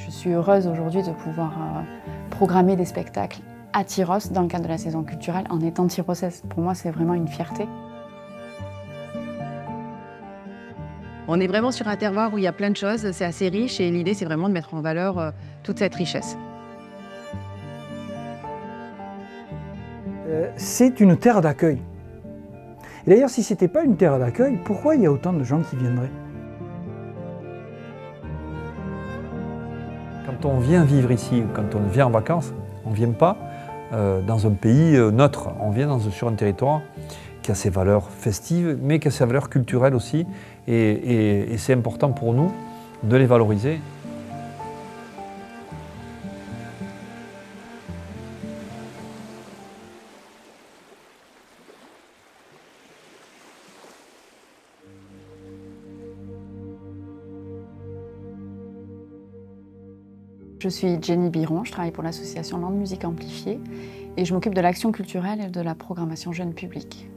Je suis heureuse aujourd'hui de pouvoir programmer des spectacles à Tyrosse dans le cadre de la saison culturelle en étant tyrossaise. Pour moi, c'est vraiment une fierté. On est vraiment sur un terroir où il y a plein de choses, c'est assez riche et l'idée c'est vraiment de mettre en valeur toute cette richesse. C'est une terre d'accueil. Et d'ailleurs, si ce n'était pas une terre d'accueil, pourquoi il y a autant de gens qui viendraient? Quand on vient vivre ici, quand on vient en vacances, on ne vient pas dans un pays neutre, on vient sur un territoire qui a ses valeurs festives, mais qui a ses valeurs culturelles aussi, et c'est important pour nous de les valoriser. Je suis Jenny Biron, je travaille pour l'association Land Musique Amplifiée et je m'occupe de l'action culturelle et de la programmation jeune public.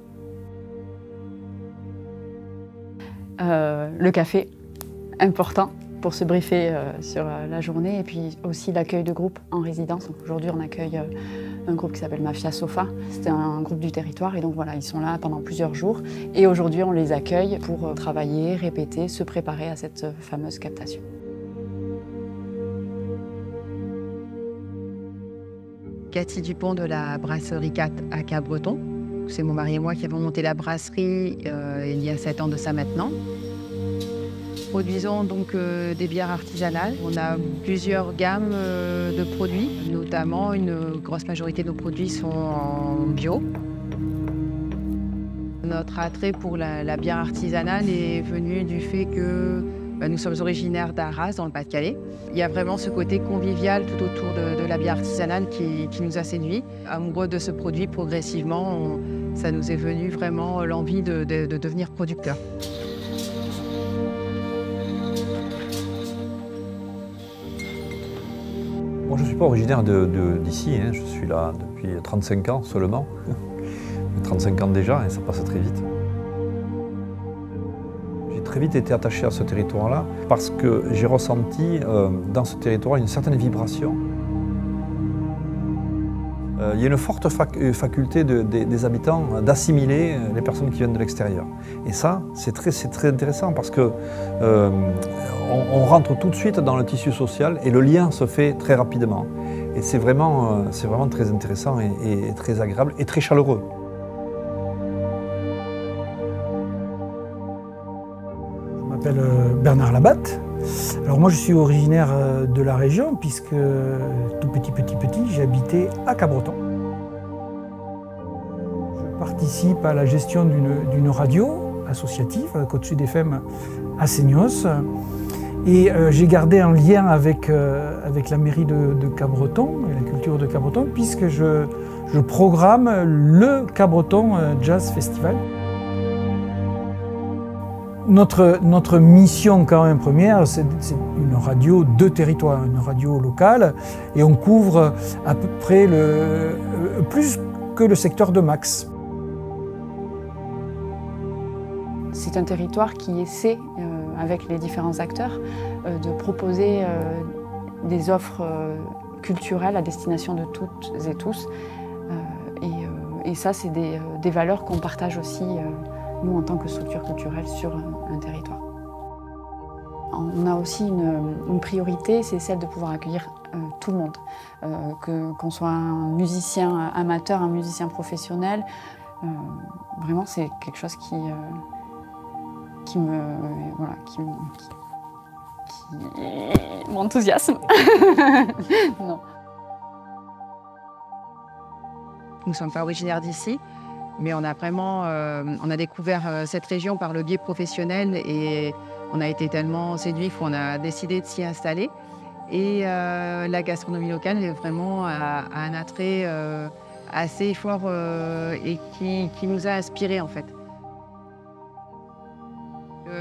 Le café, important pour se briefer sur la journée, et puis aussi l'accueil de groupes en résidence. Aujourd'hui, on accueille un groupe qui s'appelle Mafia Sofa. C'était un groupe du territoire et donc voilà, ils sont là pendant plusieurs jours. Et aujourd'hui, on les accueille pour travailler, répéter, se préparer à cette fameuse captation. Cathy Dupont de la brasserie 4 à Cabreton. C'est mon mari et moi qui avons monté la brasserie il y a 7 ans de ça maintenant. Nous produisons donc des bières artisanales. On a plusieurs gammes de produits, notamment une grosse majorité de nos produits sont en bio. Notre attrait pour la bière artisanale est venu du fait que nous sommes originaires d'Arras, dans le Pas-de-Calais. Il y a vraiment ce côté convivial tout autour de la bière artisanale qui nous a séduits. Amoureux de ce produit, progressivement, ça nous est venu vraiment l'envie de devenir producteurs. Moi, je ne suis pas originaire d'ici, hein. Je suis là depuis 35 ans seulement. 35 ans déjà, et ça passe très vite. J'ai très vite été attaché à ce territoire-là parce que j'ai ressenti dans ce territoire une certaine vibration. Il y a une forte faculté des habitants d'assimiler les personnes qui viennent de l'extérieur. Et ça, c'est très intéressant parce que on rentre tout de suite dans le tissu social et le lien se fait très rapidement. Et c'est vraiment très intéressant et très agréable et très chaleureux. Je m'appelle Bernard Labatte. Alors moi je suis originaire de la région puisque tout petit j'habitais à Cabreton. Je participe à la gestion d'une radio associative, Côte Sud FM à Seignos. Et j'ai gardé un lien avec la mairie de Cabreton et la culture de Cabreton puisque je programme le Cabreton Jazz Festival. Notre mission quand même première, c'est une radio de territoire, une radio locale, et on couvre à peu près plus que le secteur de Max. C'est un territoire qui essaie, avec les différents acteurs, de proposer des offres culturelles à destination de toutes et tous. Et ça, c'est des valeurs qu'on partage aussi, nous, en tant que structure culturelle sur un territoire. On a aussi une priorité, c'est celle de pouvoir accueillir tout le monde. Qu'on soit un musicien amateur, un musicien professionnel. Vraiment, c'est quelque chose qui m'enthousiasme. Non. Nous ne sommes pas originaires d'ici, mais on a vraiment découvert cette région par le biais professionnel et on a été tellement séduits qu'on a décidé de s'y installer. Et la gastronomie locale est vraiment un attrait assez fort et qui nous a inspirés en fait.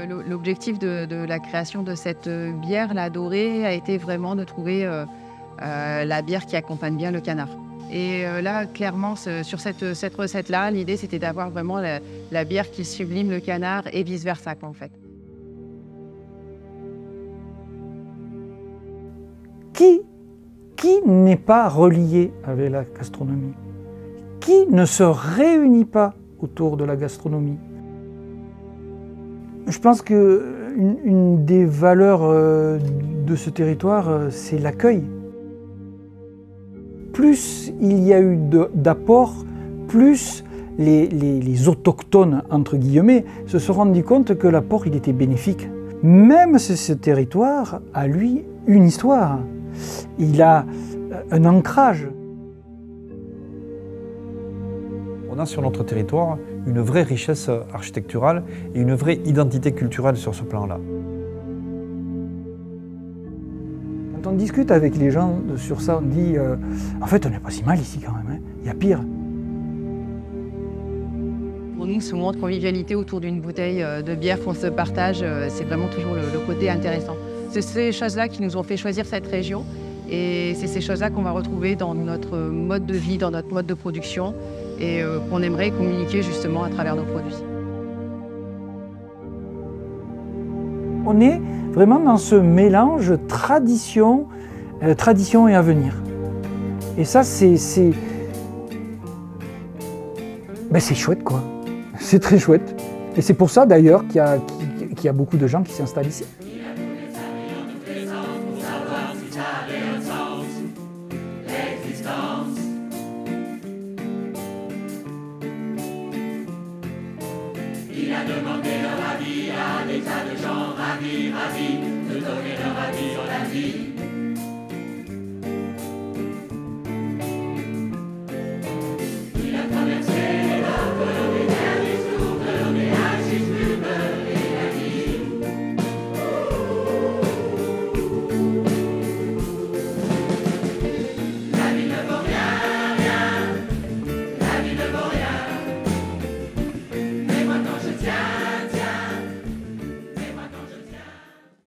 L'objectif de la création de cette bière, la dorée, a été vraiment de trouver la bière qui accompagne bien le canard. Et là, clairement, sur cette recette-là, l'idée, c'était d'avoir vraiment la bière qui sublime le canard et vice-versa, en fait. Qui n'est pas relié avec la gastronomie? Qui ne se réunit pas autour de la gastronomie? Je pense qu'une des valeurs de ce territoire, c'est l'accueil. Plus il y a eu d'apports, plus les autochtones, entre guillemets, se sont rendus compte que l'apport il était bénéfique. Même si ce territoire a, lui, une histoire. Il a un ancrage. On a sur notre territoire une vraie richesse architecturale et une vraie identité culturelle sur ce plan-là. Quand on discute avec les gens sur ça, on dit en fait on n'est pas si mal ici quand même, hein. Il y a pire. Pour nous, ce moment de convivialité autour d'une bouteille de bière qu'on se partage, c'est vraiment toujours le côté intéressant. C'est ces choses-là qui nous ont fait choisir cette région et c'est ces choses-là qu'on va retrouver dans notre mode de vie, dans notre mode de production et qu'on aimerait communiquer justement à travers nos produits. On est vraiment dans ce mélange tradition et avenir. Et ça, c'est chouette, quoi. C'est très chouette. Et c'est pour ça, d'ailleurs, qu'il y a beaucoup de gens qui s'installent ici. Il a demandé leur avis à des tas de gens ravis de donner leur avis sur la vie.